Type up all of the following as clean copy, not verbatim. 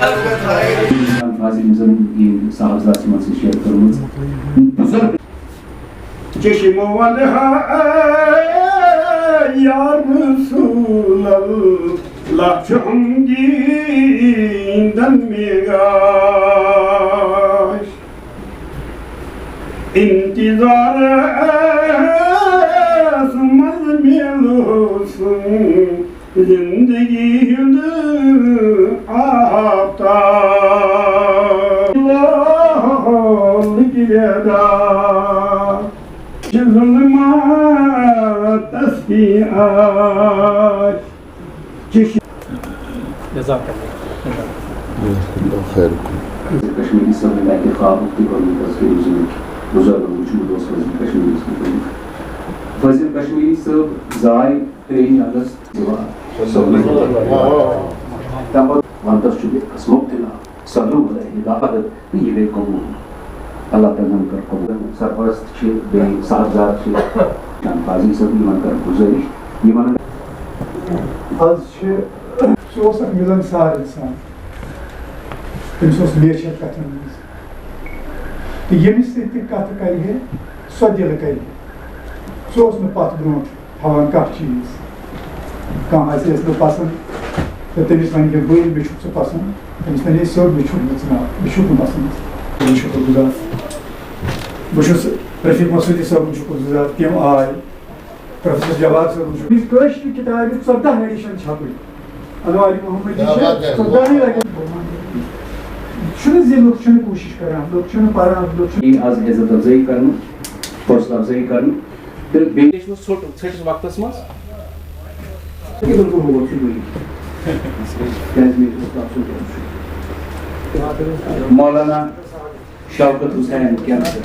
فاضل صاحبزاد سے شیئر کرمز بزرگ چشم ونہا یا رسول اللہ چھم گیندن میگاش انتظار سمز میلوسن زندگی ہند آفتاب اللہ لگیدا ظلمات تسبیحات جزاک اللہ خیرکم کشمیری صاحب نے خواب کی بزرگ کشمیری فضل کشمیری صاحب زائے 3 اگست ونتس مبتلا صدر ہدایت یہ گئی قبول اللہ تعالیٰ کر قبول سرپرست صاحبزاد فاضل صاحب کر گزارش سہ ملن سار انسان تمس لیچر کتن مز تو یمس ست کت کر سو دل کر سہ پتہ برو ہاں کھانا چیز کھانا آس پسند تو تمس ون کہ بھائی مے سہ پسند تمس ون سیود مے نا مے پسند شکر گزار بہت رفیق مسعودی صاحب شکر گزار تم آئے پروفیسر جواد صاحب کشر کتاب 14 ایڈیشن چھپی انواری محمد لوگ کوشش کران لوگ پران لوگ آز عزت افزائی کر حوصلہ افزائی کر ژھٹس وقتس مز مولانا شوکت حسین کینسر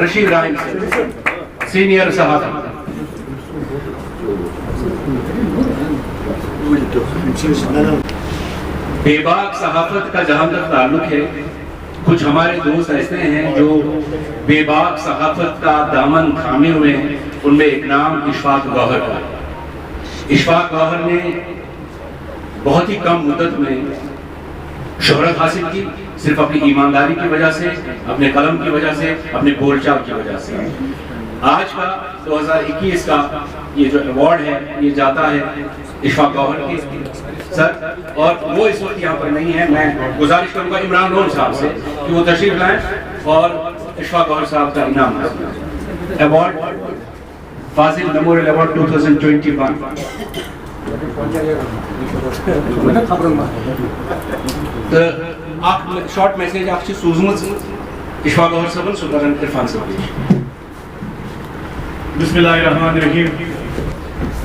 رشید رائم سینئر صحافی بے باک صحافت کا جہاں تک تعلق ہے کچھ ہمارے دوست ایسے ہیں جو بے باک صحافت کا دامن تھامے ہوئے ہیں ان میں ایک نام اشفاق گوہر کا اشفاق گوہر نے بہت ہی کم مدت میں شہرت حاصل کی صرف اپنی ایمانداری کی وجہ سے اپنے قلم کی وجہ سے اپنے بول چال کی وجہ سے آج کا 2021 کا یہ جو ایوارڈ ہے یہ جاتا ہے اشفاق گوہر کی سر اور وہ اس وقت یہاں پر نہیں ہے میں گزارش کروں گا عمران رول صاحب سے کہ وہ تشریف لائیں اور اشفاق گوہر صاحب کا انعام ایوارڈ فاضل میموریل ایوارڈ 2021 شارٹ میسیج آپ سے سوزمت اشفاق گوہر صاحب سلطان عرفان صاحب بسم اللہ الرحمن الرحیم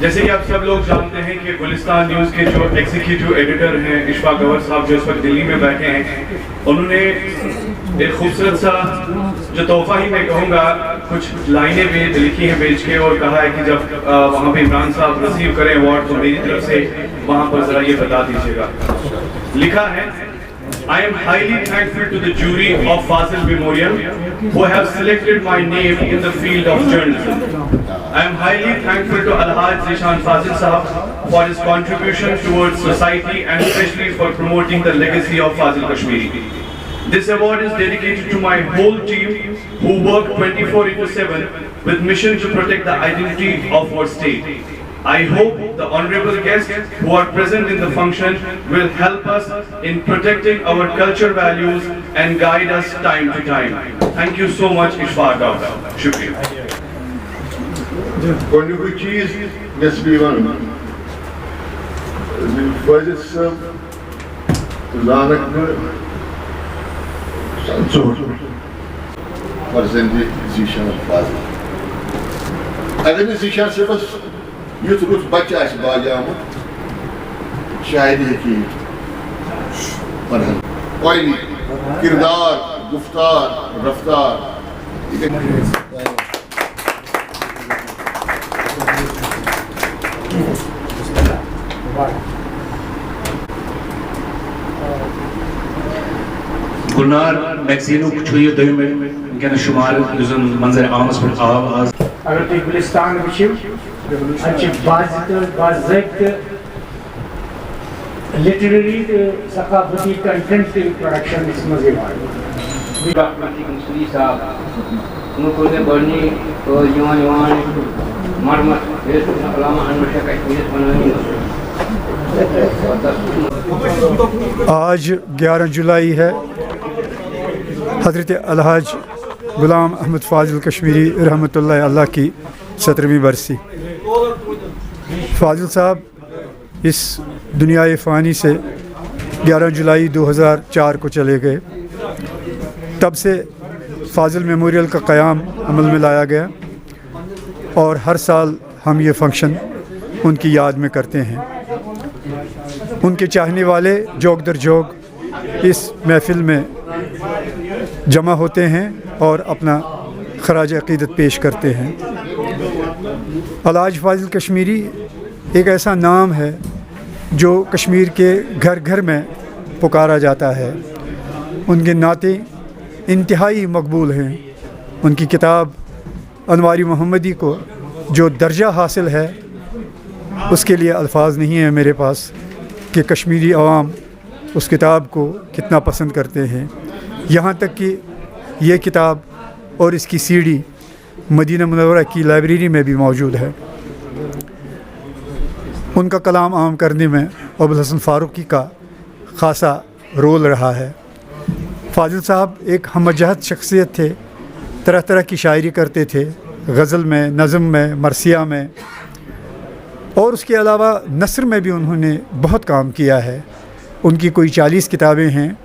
جیسے کہ آپ سب لوگ جانتے ہیں کہ گلستان نیوز کے جو ایگزیکٹیو ایڈیٹر ہیں اشفاق گوہر صاحب جو اس وقت دلی میں بیٹھے ہیں انہوں نے ایک خوبصورت سا جو تحفہ ہی میں کہوں گا کچھ لائنیں بھی لکھی ہیں بیچ کے اور کہا ہے کہ جب وہاں پہ عمران صاحب ریسیو کریں ایوارڈ تو میری طرف سے وہاں پر ذرا یہ بتا دیجیے گا لکھا ہے I am highly thankful to the jury of Fazil Memorial who have selected my name in the field of journalism. I am highly thankful to Alhaj Zishan Fazil Sahab for his contribution towards society and especially for promoting the legacy of Fazil Kashmiri. This award is dedicated to my whole team who work 24/7 with mission to protect the identity of our state. I hope the honorable guests who are present in the function will help us in protecting our culture values and guide us time to time. Thank you so much, Ishfaq Gawda. Shukriya. گۄڈنیُکُے چیٖز گژھِ بہٕ وَنُن فٲضل صٲب زانکھ بہٕ ژوٚٹ فرزندِ زیشان فاضل اگر نہٕ زیشان صٲبس یُتھ رُت بچہٕ آسہِ بالیٛومُت شاید ہیٚکہِ پَنُن قٲیلی کِردار گُفتار رفتار गुलनार मैगजीन छुई दोम वनस शुमार मंजर आमस पे आवाज अगर तुम गुलिस्तान वुचो बाज़ाब्ता लिटरेरी तो सकाफती कंटेंट प्रोडक्शन मज़े आज 11 जुलाई है। हज़रत अलहाज गुलाम अहमद फ़ाज़िल कश्मीरी रहमतुल्लाह अल्लाह की 17वीं बरसी। फ़ाज़िल साहब इस दुनियाए फ़ानी से 11 जुलाई 2004 को चले गए। तब से फ़ाज़िल मेमोरियल का क़याम अमल में लाया गया और हर साल हम ये फ़ंक्शन उनकी याद में करते हैं। उनके चाहने वाले जोग दर जोग इस महफ़िल में जमा होते हैं और अपना खराज अक़ीदत पेश करते हैं। अलहाज फ़ाज़िल कश्मीरी एक ऐसा नाम है जो कश्मीर के घर घर में पुकारा जाता है। उनके नाते इंतहाई मकबूल हैं। उनकी किताब अनवारी मोहम्मदी को जो दर्जा हासिल है उसके लिए अल्फाज नहीं है मेरे पास कि कश्मीरी अवाम उस किताब को कितना पसंद करते हैं। यहाँ तक कि ये किताब और इसकी सीडी मदीना मुनव्वरा की लाइब्रेरी में भी मौजूद है। उनका कलाम आम करने में अबुल हसन फ़ारूक़ी का ख़ासा रोल रहा है। फ़ाज़िल साहब एक हमजहत शख्सियत थे। तरह तरह की शायरी करते थे, गज़ल में, नज़म में, मरसिया में, और उसके अलावा नस्र में भी उन्होंने बहुत काम किया है। उनकी कोई 40 किताबें हैं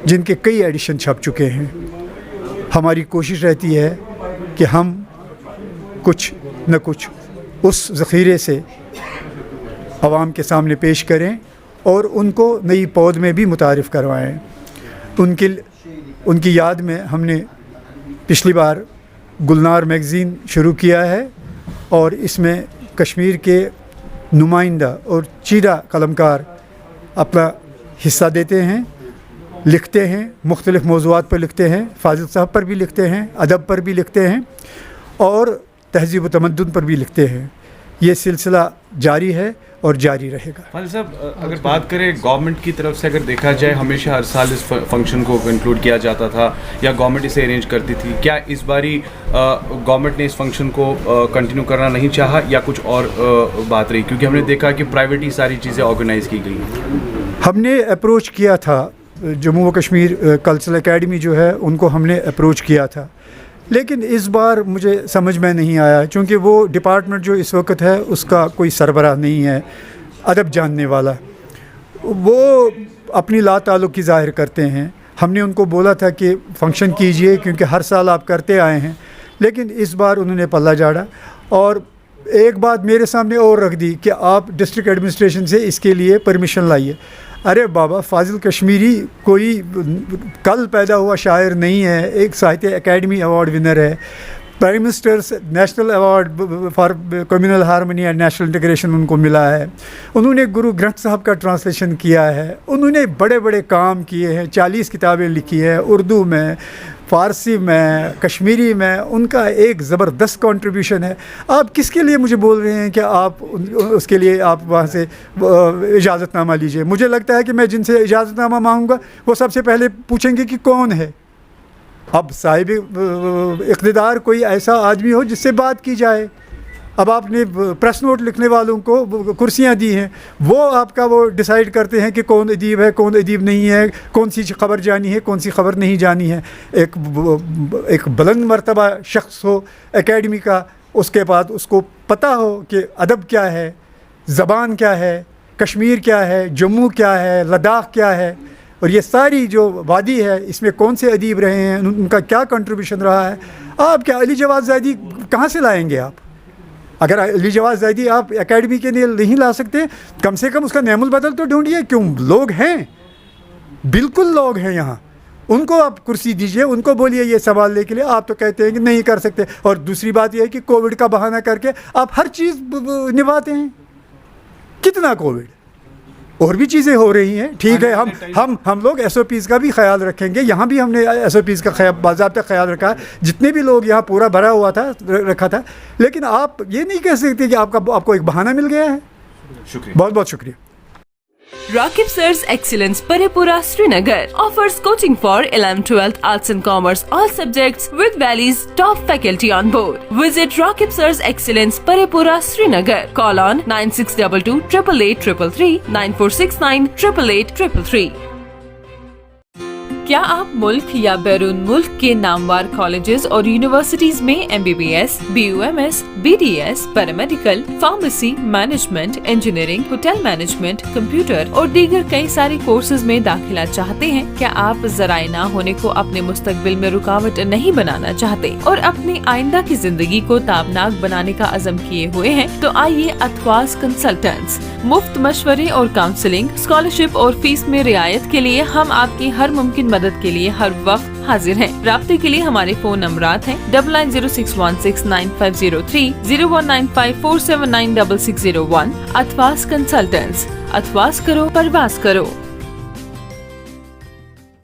जिनके कई एडिशन छप चुके हैं। हमारी कोशिश रहती है कि हम कुछ न कुछ उस ज़ख़ीरे से आवाम के सामने पेश करें और उनको नई पौध में भी मुतारिफ़ करवाएं। उनकी याद में हमने पिछली बार गुलनार मैगज़ीन शुरू किया है और इसमें कश्मीर के नुमाइंदा और चीदा कलमकार अपना हिस्सा देते हैं, लिखते हैं, मुख्तलिफ़ मौज़ूआत पर लिखते हैं। फ़ाज़िल साहब पर भी लिखते हैं, अदब पर भी लिखते हैं और तहज़ीब व तमद्दुन पर भी लिखते हैं। ये सिलसिला जारी है और जारी रहेगा। फ़ाज़िल साहब, अगर बात करें गवर्नमेंट की तरफ से, अगर देखा जाए हमेशा हर साल इस फंक्शन को इंक्लूड किया जाता था या गवर्नमेंट इसे अरेंज करती थी, क्या इस बारी गवर्नमेंट ने इस फंक्शन को कंटिन्यू करना नहीं चाहा या कुछ और बात रही? क्योंकि हमने देखा कि प्राइवेट ही सारी चीज़ें ऑर्गेनाइज़ की गई। हमने अप्रोच किया था, जम्मू व कश्मीर कल्चरल एकेडमी जो है उनको हमने अप्रोच किया था, लेकिन इस बार मुझे समझ में नहीं आया क्योंकि वो डिपार्टमेंट जो इस वक्त है उसका कोई सरबराह नहीं है अदब जानने वाला। वो अपनी ला ताल्लुक़ी ज़ाहिर करते हैं। हमने उनको बोला था कि फ़ंक्शन कीजिए क्योंकि हर साल आप करते आए हैं, लेकिन इस बार उन्होंने पल्ला झाड़ा और एक बात मेरे सामने और रख दी कि आप डिस्ट्रिक्ट एडमिनिस्ट्रेशन से इसके लिए परमिशन लाइए। अरे बाबा, फ़ाज़िल कश्मीरी कोई कल पैदा हुआ शायर नहीं है, एक साहित्य अकेडमी अवार्ड विनर है, prime ministers national award for communal harmony and national integration उनको मिला है। उन्होंने गुरु ग्रंथ साहब का ट्रांसलेशन किया है। उन्होंने बड़े बड़े काम किए हैं, 40 किताबें लिखी हैं उर्दू में, फ़ारसी में, कश्मीरी में। उनका एक ज़बरदस्त कंट्रीब्यूशन है। आप किसके लिए मुझे बोल रहे हैं कि आप उसके लिए आप वहाँ से इजाज़तनामा लीजिए? मुझे लगता है कि मैं जिनसे इजाज़तनामा मांगूंगा वो सबसे पहले पूछेंगे कि कौन है। अब साहिब इक़्तिदार कोई ऐसा आदमी हो जिससे बात की जाए। अब आपने प्रेस नोट लिखने वालों को कुर्सियां दी हैं, वो आपका वो डिसाइड करते हैं कि कौन अदीब है, कौन अदीब नहीं है, कौन सी ख़बर जानी है, कौन सी ख़बर नहीं जानी है। एक बुलंद मर्तबा शख्स हो एकेडमी का, उसके बाद उसको पता हो कि अदब क्या है, ज़बान क्या है, कश्मीर क्या है, जम्मू क्या है, लद्दाख क्या है, और ये सारी जो वादी है इसमें कौन से अदीब रहे हैं, उनका क्या कंट्रीब्यूशन रहा है। आप क्या अली जवाद ज़ैदी कहाँ से लाएंगे आप? अगर अली जवाद ज़ैदी आप एकेडमी के लिए नहीं ला सकते, कम से कम उसका नेमुल बदल तो ढूंढिए। क्यों? लोग हैं, बिल्कुल लोग हैं यहाँ, उनको आप कुर्सी दीजिए, उनको बोलिए ये संभालने के लिए। आप तो कहते हैं कि नहीं कर सकते। और दूसरी बात यह है कि कोविड का बहाना करके आप हर चीज़ निभाते हैं। कितना कोविड? اور بھی چیزیں ہو رہی ہیں, ٹھیک ہے, ہم لوگ SOPs کا بھی خیال رکھیں گے. یہاں بھی ہم نے SOPs کا باضابطہ خیال رکھا, جتنے بھی لوگ یہاں پورا بھرا ہوا تھا رکھا تھا. لیکن آپ یہ نہیں کہہ سکتے کہ آپ کو ایک بہانہ مل گیا ہے. شکریہ, بہت بہت شکریہ. Rakib Sir's Excellence Parepura Srinagar offers coaching for 11th 12th Arts and Commerce all subjects with Valley's top faculty on board. Visit Rakib Sir's Excellence Parepura Srinagar. Call on 9622 888 333 9469 888 333. کیا آپ ملک یا بیرون ملک کے نامور کالجز اور یونیورسٹیز میں MBBS, BUMS, BDS, paramedical, pharmacy, management, engineering, hotel management, computer اور دیگر کئی سارے کورسز میں داخلہ چاہتے ہیں؟ کیا آپ ذرائع نہ ہونے کو اپنے مستقبل میں رکاوٹ نہیں بنانا چاہتے اور اپنی آئندہ کی زندگی کو تابناک بنانے کا عزم کیے ہوئے ہیں؟ تو آئیے اتواس کنسلٹنٹس. مفت مشورے اور کاؤنسلنگ, اسکالرشپ اور فیس میں رعایت کے لیے ہم آپ کی ہر ممکن مدد کے لیے ہر وقت حاضر ہیں. رابطے کے لیے ہمارے فون نمبرات ہیں 9906169503, 019547966001. اتواس کنسلٹنٹس. اتواس کرو, پرواز کرو.